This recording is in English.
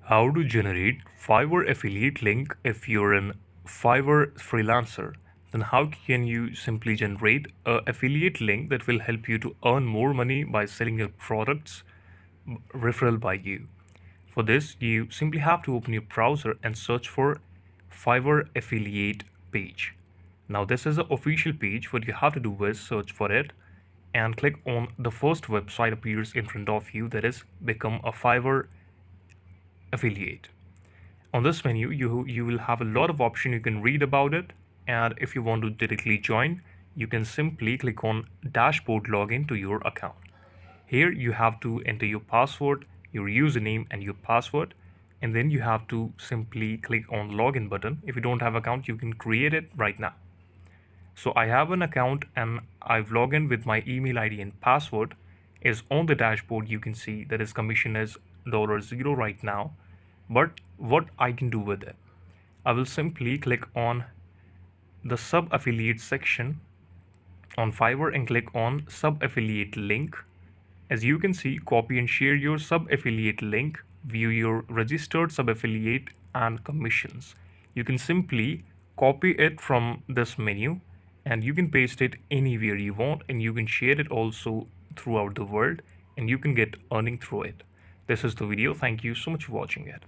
How to generate Fiverr affiliate link if you're an Fiverr freelancer. Then how can you simply generate a affiliate link that will help you to earn more money by selling your products referral by you? For this, you simply have to open your browser and search for Fiverr affiliate page. Now this is the official page. What you have to do is search for it and click on the first website appears in front of you, that is become a Fiverr affiliate. On this menu, you will have a lot of options. You can read about it, and if you want to directly join, you can simply click on dashboard login to your account. Here you have to enter your password, your username and your password, and then you have to simply click on login button. If you don't have account, you can create it right now. So I have an account and I've logged in with my email ID and password. Is on the dashboard. You can see that his commission is $0 right now. But what I can do with it, I will simply click on the sub affiliate section on Fiverr and click on sub affiliate link. As you can see, copy and share your sub affiliate link, view your registered sub affiliate and commissions. You can simply copy it from this menu and you can paste it anywhere you want, and you can share it also throughout the world, and you can get earning through it. This is the video. Thank you so much for watching it.